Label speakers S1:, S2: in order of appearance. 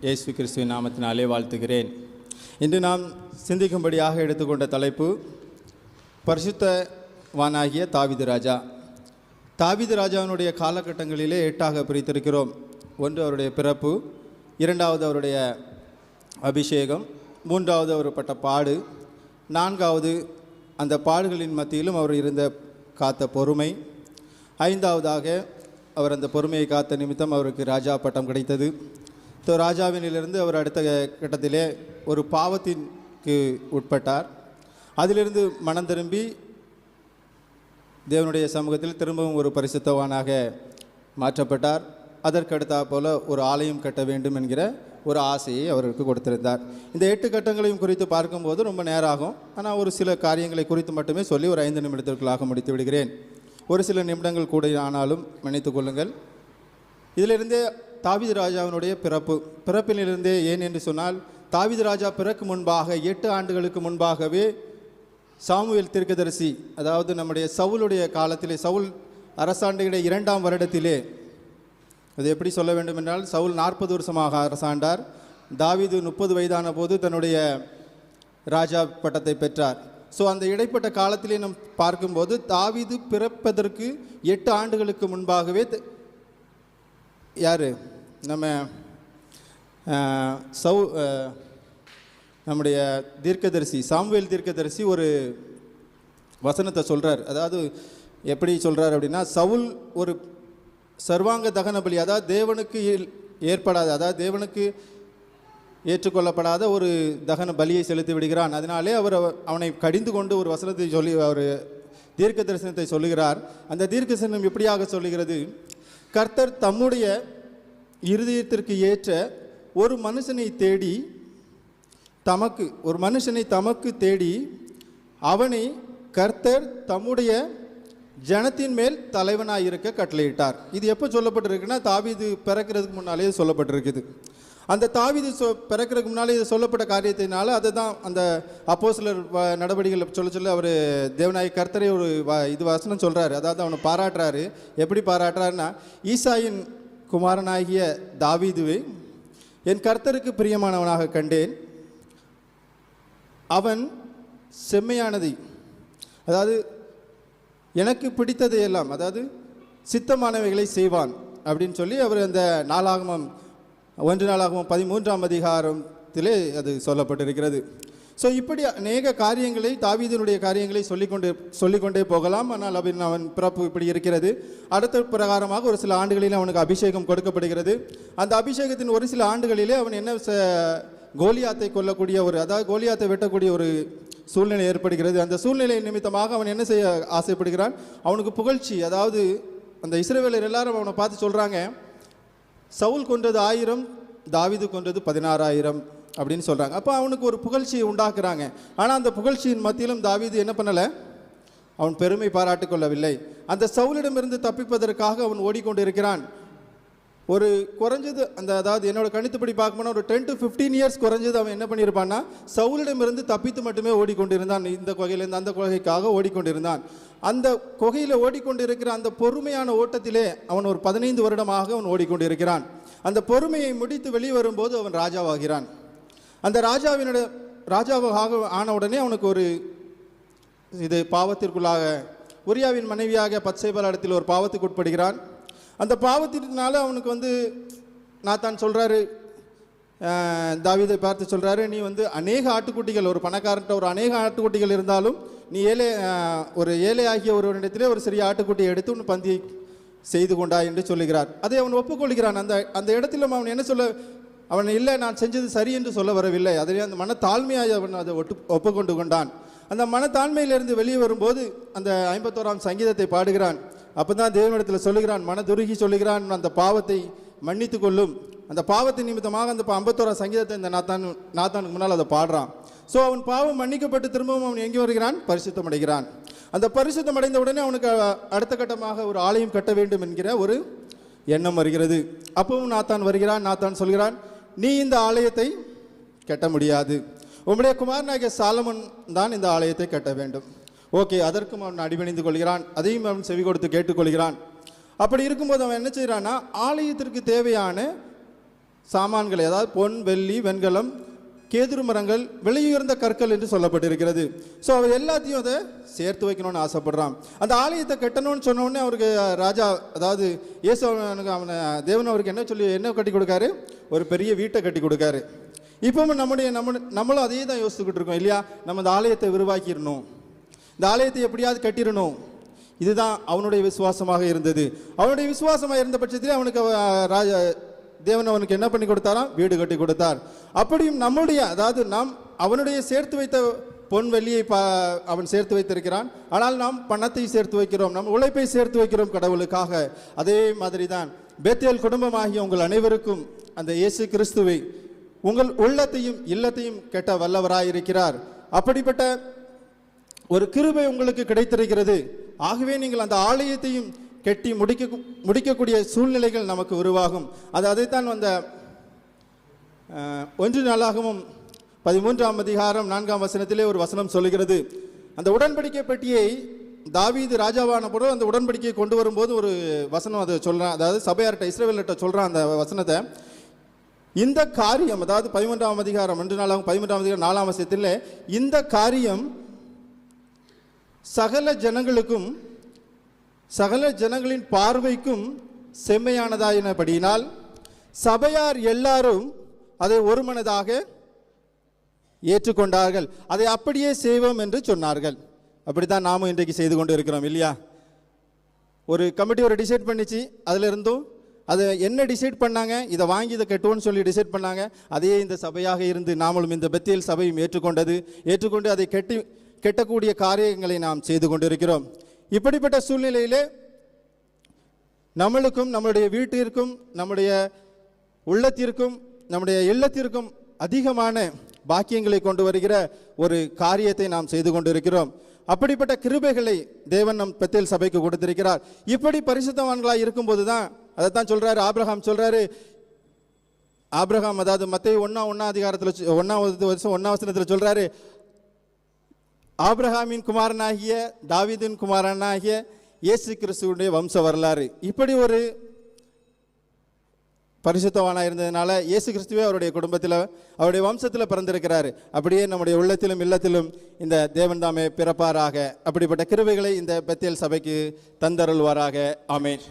S1: இயேசு கிறிஸ்துவின் நாமத்தினாலே வாழ்த்துகிறேன். இன்று நாம் சிந்திக்கும்படியாக எடுத்துக்கொண்ட தலைப்பு பரிசுத்தவானாகிய தாவீது ராஜா. தாவீது ராஜாவினுடைய காலகட்டங்களிலே 8ஆக பிரித்திருக்கிறோம். ஒன்று அவருடைய பிறப்பு, இரண்டாவது அவருடைய அபிஷேகம், மூன்றாவது அவர் பட்ட பாடு, நான்காவது அந்த பாடுகளின் மத்தியிலும் அவர் இருந்த காத்த பொறுமை, ஐந்தாவதாக அவர் அந்த பொறுமையை காத்த நிமித்தம் அவருக்கு ராஜா பட்டம் கிடைத்தது. ராஜாவினிலிருந்து அவர் அடுத்த கட்டத்திலே ஒரு பாவத்திற்கு உட்பட்டார். அதிலிருந்து மனம் திரும்பி தேவனுடைய சமூகத்தில் திரும்பவும் ஒரு பரிசுத்தவானாக மாற்றப்பட்டார். அதற்கடுத்தா போல ஒரு ஆலயம் கட்ட வேண்டும் என்கிற ஒரு ஆசையை அவருக்கு கொடுத்திருந்தார். இந்த 8 கட்டங்களையும் குறித்து பார்க்கும்போது ரொம்ப நேரம் ஆகும். ஆனால் ஒரு சில காரியங்களை குறித்து மட்டுமே சொல்லி ஒரு 5 நிமிடத்திற்குள்ளாக முடித்து விடுகிறேன். ஒரு சில நிமிடங்கள் கூட ஆனாலும் மன்னித்துக் கொள்ளுங்கள். இதிலிருந்தே தாவீது ராஜாவினுடைய பிறப்பிலிருந்தே, ஏன் என்று சொன்னால் தாவீது ராஜா பிறக்கு முன்பாக 8 ஆண்டுகளுக்கு முன்பாகவே சாமுவேல் தீர்க்கதரிசி, அதாவது நம்முடைய சவுலுடைய காலத்திலே, சவுல் அரசாண்டுகிற 2ஆம் வருடத்திலே, அது எப்படி சொல்ல வேண்டும் என்றால் சவுல் 40 வருஷமாக அரசாண்டார். தாவீது 30 வயதான போது தன்னுடைய ராஜா பட்டத்தை பெற்றார். ஸோ அந்த இடைப்பட்ட காலத்திலே நாம் பார்க்கும்போது தாவீது பிறப்பதற்கு 8 ஆண்டுகளுக்கு முன்பாகவே யார் நம்ம நம்முடைய தீர்க்கதரிசி சாமுவேல் தீர்க்கதரிசி ஒரு வசனத்தை சொல்கிறார். அதாவது எப்படி சொல்கிறார் அப்படின்னா, சவுல் ஒரு சர்வாங்க தகன பலி, அதாவது தேவனுக்கு ஏற்படாத, அதாவது தேவனுக்கு ஏற்றுக்கொள்ளப்படாத ஒரு தகன பலியை செலுத்தி விடுகிறான். அதனாலே அவனை கடிந்து கொண்டு ஒரு வசனத்தை சொல்லி அவர் தீர்க்க தரிசனத்தை சொல்லுகிறார். அந்த தீர்க்க தரிசனம் எப்படியாக சொல்லுகிறது? கர்த்தர் தம்முடைய இருதயத்திற்கு ஏற்ற ஒரு மனுஷனை தமக்கு தேடி அவனை கர்த்தர் தம்முடைய ஜனத்தின் மேல் தலைவனாக இருக்க கட்டளையிட்டார். இது எப்போ சொல்லப்பட்டிருக்குன்னா, தாவீது பிறக்கிறதுக்கு முன்னாலே சொல்லப்பட்டிருக்குது. அந்த தாவீது பிறக்கிறதுக்கு முன்னாலே இது சொல்லப்பட்ட காரியத்தினால அதை தான் அந்த அப்போஸ்தலர் நடவடிக்கைகள் சொல்ல அவர் தேவனாய் கர்த்தரை ஒரு இது வசனம் சொல்கிறாரு. அதாவது அவனை பாராட்டுறாரு. எப்படி பாராட்டுறாருன்னா, ஈசாயின் குமாரனாகிய தாவீதுவை என் கர்த்தருக்கு பிரியமானவனாக கண்டேன், அவன் செம்மையானதை, அதாவது எனக்கு பிடித்ததை எல்லாம், அதாவது சித்தமானவைகளை செய்வான் அப்படின்னு சொல்லி அவர் அந்த 1 நாளாகமம் 13ஆம் அதிகாரத்திலே அது சொல்லப்பட்டிருக்கிறது. ஸோ இப்படி அநேக காரியங்களை, தாவீதினுடைய காரியங்களை சொல்லிக்கொண்டே போகலாம். ஆனால் அவன் பிறப்பு இப்படி இருக்கிறது. அடுத்த பிரகாரமாக ஒரு சில ஆண்டுகளில் அவனுக்கு அபிஷேகம் கொடுக்கப்படுகிறது. அந்த அபிஷேகத்தின் ஒரு சில ஆண்டுகளிலே அவன் என்ன கோலியாத்தை கொல்லக்கூடிய அதாவது கோலியாத்தை வெட்டக்கூடிய ஒரு சூழ்நிலை ஏற்படுகிறது. அந்த சூழ்நிலை நிமித்தமாக அவன் என்ன செய்ய ஆசைப்படுகிறான்? அவனுக்கு புகழ்ச்சி, அதாவது அந்த இஸ்ரவேலர் எல்லாரும் அவனை பார்த்து சொல்கிறாங்க, சவுல் கொன்றது 1000, தாவீது கொன்றது 16,000 அப்படின்னு சொல்கிறாங்க. அப்போ அவனுக்கு ஒரு புகழ்ச்சியை உண்டாக்குறாங்க. ஆனால் அந்த புகழ்ச்சியின் மத்தியிலும் தாவீது என்ன பண்ணலை? அவன் பெருமை பாராட்டு கொள்ளவில்லை. அந்த சவுலிடமிருந்து தப்பிப்பதற்காக அவன் ஓடிக்கொண்டு இருக்கிறான். ஒரு குறைஞ்சது அதாவது என்னோட கணித்துப்படி பார்க்கணும்னா ஒரு 10 to 15 இயர்ஸ் குறைஞ்சது அவன் என்ன பண்ணியிருப்பான்னா, சவுலிடமிருந்து தப்பித்து மட்டுமே ஓடிக்கொண்டிருந்தான். இந்த குகையிலேருந்து அந்த குகைக்காக ஓடிக்கொண்டிருந்தான். அந்த குகையில் ஓடிக்கொண்டு இருக்கிற அந்த பொறுமையான ஓட்டத்திலே அவன் ஒரு 15 வருடமாக அவன் ஓடிக்கொண்டிருக்கிறான். அந்த பொறுமையை முடித்து வெளியே வரும்போது அவன் ராஜாவாகிறான். அந்த ராஜாவாக ஆன உடனே அவனுக்கு ஒரு பாவத்திற்குள்ளாக, உரியாவின் மனைவியாக பத்சேபாள் இடத்தில் ஒரு பாவத்துக்கு உட்படுகிறான். அந்த பாவத்தினால அவனுக்கு நாத்தான் சொல்கிறாரு, தாவீதை பார்த்து சொல்கிறாரு, நீ அநேக ஆட்டுக்குட்டிகள், ஒரு பணக்காரன்ட்ட ஒரு அநேக ஆட்டுக்குட்டிகள் இருந்தாலும் நீ ஒரு ஏழை ஆகிய ஒருவனிடத்திலே ஒரு சிறிய ஆட்டுக்குட்டியை எடுத்து உன் பந்தியை செய்து கொண்டா என்று சொல்லுகிறார். அதை அவன் ஒப்புக்கொள்கிறான். அந்த இடத்துல அவன் என்ன சொல்ல, அவன் இல்லை நான் செஞ்சது சரி என்று சொல்ல வரவில்லை. அதிலே அந்த மனத்தாழ்மையாக அவன் அதை ஒப்புக்கொண்டு கொண்டான். அந்த மனத்தாழ்மையிலிருந்து வெளியே வரும்போது அந்த 51ஆம் சங்கீதத்தை பாடுகிறான். அப்போ தான் தேவனிடத்தில் சொல்லுகிறான், மனதுருகி சொல்லுகிறான், அந்த பாவத்தை மன்னித்து கொள்ளும். அந்த பாவத்தின் நிமித்தமாக அந்த 51ஆம் சங்கீதத்தை இந்த நாத்தானுக்கு முன்னால் அதை பாடுறான். ஸோ அவன் பாவம் மன்னிக்கப்பட்டு திரும்பவும் அவன் எங்கே வருகிறான்? பரிசுத்தம் அடைகிறான். அந்த பரிசுத்தம் அடைந்த உடனே அவனுக்கு அடுத்த கட்டமாக ஒரு ஆலயம் கட்ட வேண்டும் என்கிற ஒரு எண்ணம் வருகிறது. அப்பவும் நாத்தான் வருகிறான். நாத்தான் சொல்கிறான், நீ இந்த ஆலயத்தை கட்ட முடியாது, உம்முடைய குமாரனாகிய சாலமன் தான் இந்த ஆலயத்தை கட்ட வேண்டும். ஓகே, அதற்கும் அவன் அடிபணிந்து கொள்கிறான். அதையும் அவன் செவி கொடுத்து கேட்டுக்கொள்கிறான். அப்படி இருக்கும்போது அவன் என்ன செய்கிறான்னா, ஆலயத்திற்கு தேவையான சாமான்களை, அதாவது பொன், வெள்ளி, வெண்கலம், கேதுரு மரங்கள், விலையுயர்ந்த கற்கள் என்று சொல்லப்பட்டிருக்கிறது. ஸோ அவர் எல்லாத்தையும் அதை சேர்த்து வைக்கணும்னு ஆசைப்படுறான். அந்த ஆலயத்தை கட்டணும்னு சொன்ன உடனே அவருக்கு ராஜா, அதாவது இயேசு அவனை தேவன் அவருக்கு என்ன கட்டி கொடுக்காரு? ஒரு பெரிய வீட்டை கட்டி கொடுக்காரு. இப்பவும் நம்மளும் அதே தான் யோசிச்சுக்கிட்டு இருக்கோம் இல்லையா? நம்ம இந்த ஆலயத்தை விரிவாக்கிடணும், இந்த ஆலயத்தை எப்படியாவது கட்டிடணும். இதுதான் அவனுடைய விசுவாசமாக இருந்தது. அவனுடைய விசுவாசமாக இருந்த பட்சத்திலே அவனுக்கு தேவன் அவனுக்கு என்ன பண்ணி கொடுத்தாராம்? வீடு கட்டி கொடுத்தார். அப்படியும் நம்முடைய, அதாவது நாம் அவனுடைய சேர்த்து வைத்த பொன் வெள்ளியை அவன் சேர்த்து வைத்திருக்கிறான். ஆனால் நாம் பணத்தை சேர்த்து வைக்கிறோம், நம் உழைப்பை சேர்த்து வைக்கிறோம் கடவுளுக்காக. அதே மாதிரி தான் பெத்தேல் குடும்பமாகிய உங்கள் அனைவருக்கும் அந்த இயேசு கிறிஸ்துவை, உங்கள் உள்ளத்தையும் இல்லத்தையும் கெட்ட வல்லவராயிருக்கிறார். அப்படிப்பட்ட ஒரு கிருபை உங்களுக்கு கிடைத்திருக்கிறது. ஆகவே நீங்கள் அந்த ஆலயத்தையும் கட்டி முடிக்கக்கூடிய சூழ்நிலைகள் நமக்கு உருவாகும். அதைத்தான் அந்த 1 நாளாகமும் 13ஆம் அதிகாரம் 4ஆம் வசனத்திலே ஒரு வசனம் சொல்லுகிறது. அந்த உடன்படிக்கை பெட்டியை தாவீது ராஜாவான போது அந்த உடன்படிக்கையை கொண்டு வரும்போது ஒரு வசனம் அதை சொல்கிறான். அதாவது சபையார்கிட்ட, இஸ்ரவேல்கிட்ட சொல்கிறான் அந்த வசனத்தை. இந்த காரியம், அதாவது 13ஆம் அதிகாரம் 2 நாளாகும் 13ஆம் அதிகாரம் 4ஆம் வசனத்தில், இந்த காரியம் சகல ஜனங்களின் பார்வைக்கும் செம்மையானதாயினபடியினால் சபையார் எல்லாரும் அதை ஒருமனதாக ஏற்றுக்கொண்டார்கள். அதை அப்படியே செய்வோம் என்று சொன்னார்கள். அப்படித்தான் நாமும் இன்றைக்கு செய்து கொண்டு இருக்கிறோம் இல்லையா? ஒரு கமிட்டி ஒரு டிசைட் பண்ணிச்சு, அதில் இருந்தும் அதை என்ன டிசைட் பண்ணாங்க? இதை வாங்கி இதை கட்டுவோன்னு சொல்லி டிசைட் பண்ணாங்க. அதையே இந்த சபையாக இருந்து நாமளும் இந்த பெத்தேல் சபையும் ஏற்றுக்கொண்டு அதை கெட்டக்கூடிய காரியங்களை நாம் செய்து கொண்டிருக்கிறோம். இப்படிப்பட்ட சூழ்நிலையிலே நம்மளுக்கும், நம்முடைய வீட்டிற்கும், நம்முடைய உள்ளத்திற்கும், நம்முடைய இல்லத்திற்கும் அதிகமான பாக்கியங்களை கொண்டு வருகிற ஒரு காரியத்தை நாம் செய்து கொண்டிருக்கிறோம். அப்படிப்பட்ட கிருபைகளை தேவன் நம் பெத்தேல் சபைக்கு கொடுத்திருக்கிறார். இப்படி பரிசுத்தவான்களாக இருக்கும்போது தான், அதைத்தான் சொல்றாரு ஆபிரகாம் சொல்றாரு. ஆபிரகாம், அதாவது மத்தேயு 1ஆம் அதிகாரத்தில் 1ஆம் வசனத்தில் சொல்றாரு, ஆபிரகாமின் குமாரனாகிய தாவீதின் குமாரனாகிய இயேசு கிறிஸ்துவுடைய வம்ச வரலாறு. இப்படி ஒரு பரிசுத்தவானாக இருந்ததுனால இயேசு கிறிஸ்துவே அவருடைய குடும்பத்தில், அவருடைய வம்சத்தில் பிறந்திருக்கிறாரு. அப்படியே நம்முடைய உள்ளத்திலும் இல்லத்திலும் இந்த தேவன் தாமே பிறப்பாராக. அப்படிப்பட்ட கிருபைகளை இந்த பெத்தேல் சபைக்கு தந்தருள்வாராக. ஆமென்.